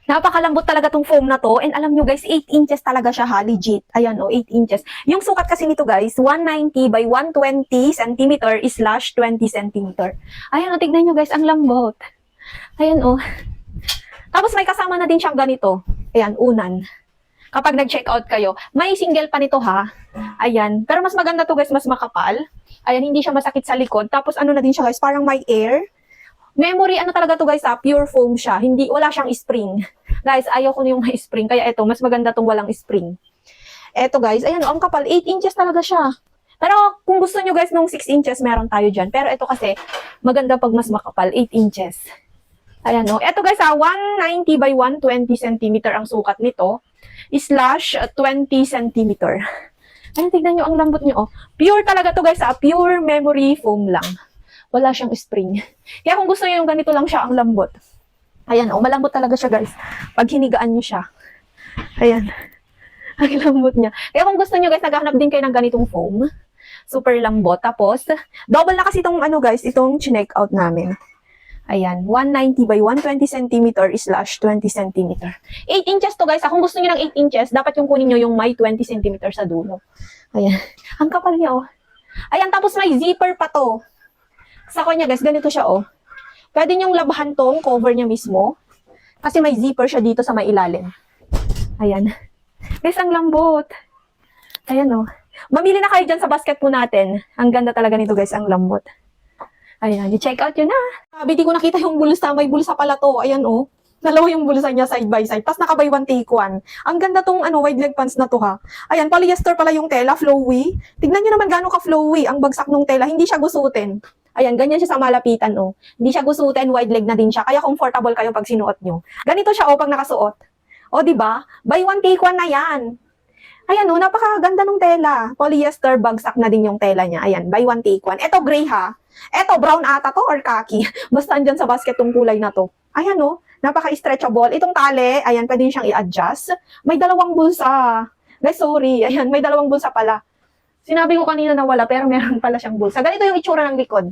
Napakalambot talaga tong foam na to. And alam nyo guys, 8 inches talaga siya ha, legit. Ayan o, 8 inches. Yung sukat kasi nito guys, 190 by 120 cm slash 20 cm. Ayan o, tignan nyo guys, ang lambot. Ayan o. Tapos may kasama na din siyang ganito. Ayan, unan. Kapag nag-check out kayo, may single pa nito ha. Ayan. Pero mas maganda to guys, mas makapal. Ayan, hindi siya masakit sa likod. Tapos ano na din siya guys, parang may air. Memory, ano talaga to guys ha, pure foam siya. Hindi, wala siyang spring. Guys, ayaw ko na yung may spring. Kaya ito, mas maganda tong walang spring. Eto guys, ayan, ang kapal. 8 inches talaga siya. Pero kung gusto nyo guys nung 6 inches, meron tayo dyan. Pero ito kasi, maganda pag mas makapal, 8 inches. Ayan o. Eto guys ha, 190 by 120 cm ang sukat nito. Slash 20 cm. Ayan, tignan nyo ang lambot nyo. Oh. Pure talaga to guys ha, pure memory foam lang. Wala siyang spring. Kaya kung gusto niyo yung ganito lang siya, ang lambot. Ayan, oh, malambot talaga siya, guys. Pag hinigaan niyo siya. Ayan. Ang lambot niya. Kaya kung gusto niyo, guys, naghahanap din kayo ng ganitong foam. Super lambot. Tapos, double na kasi itong, ano, guys, itong chinek out namin. Ayan, 190 by 120 cm slash 20 cm. 8 inches to, guys. Kung gusto niyo ng 8 inches, dapat yung kunin niyo yung may 20 cm sa dulo. Ayan. Ang kapal niya, oh. Ayan, tapos may zipper pa to. Sa kanya guys, ganito siya oh. Pwede niyong labahan tong cover niya mismo. Kasi may zipper siya dito sa may ilalim. Ayan. Guys, ang lambot. Ayan oh. Mamili na kayo dyan sa basket po natin. Ang ganda talaga nito guys, ang lambot. Ayan, i-check out yun na. Sabi, di ko nakita yung bulsa. May bulsa pala to. Ayan oh. Dalawa yung bulsa niya side by side. Tapos naka buy one take one. Ang ganda tong ano, wide leg pants na to ha. Ayan, polyester pala yung tela, flowy. Tignan nyo naman gaano ka flowy ang bagsak ng tela. Hindi siya gusutin. Ayan, ganyan siya sa malapitan, oh. Hindi siya gusutin, wide leg na din siya. Kaya comfortable kayo pag sinuot nyo. Ganito siya, oh, pag nakasuot. O, diba? Buy one, take one na yan. Ayan, oh, napakaganda ng tela. Polyester, bagsak na din yung tela niya. Ayan, buy one, take one. Ito, gray, ha? Ito, brown ata to or khaki. Basta andyan sa basket tong kulay na to. Ayan, oh, napaka-stretchable. Itong tali, ayan, pwede siyang i-adjust. May dalawang bulsa. Guys, sorry. Ayan, may dalawang bulsa pala. Sinabi ko kanina na wala, pero meron pala siyang bulsa. Ganito yung itsura ng likod.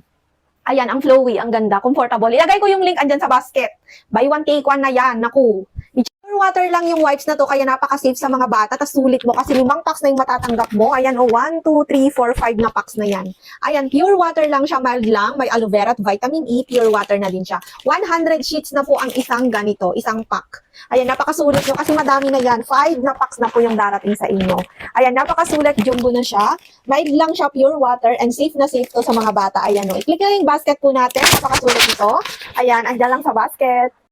Ayan, ang flowy, ang ganda, comfortable. Ilagay ko yung link andyan sa basket. Buy one, take one na yan. Naku. Pure water lang yung wipes na to, kaya napaka-safe sa mga bata. Tapos sulit mo kasi 5 packs na yung matatanggap mo. Ayan, oh, 1, 2, 3, 4, 5 na packs na yan. Ayan, pure water lang siya, mild lang. May aloe vera at vitamin E, pure water na din siya. 100 sheets na po ang isang ganito, isang pack. Ayan, napakasulit nyo kasi madami na yan. 5 na packs na po yung darating sa inyo. Ayan, napakasulit, jumbo na siya. Mild lang siya, pure water, and safe na safe to sa mga bata. Ayan, oh. I-click na yung basket po natin. Napakasulit ito. Ayan, andyan lang sa basket.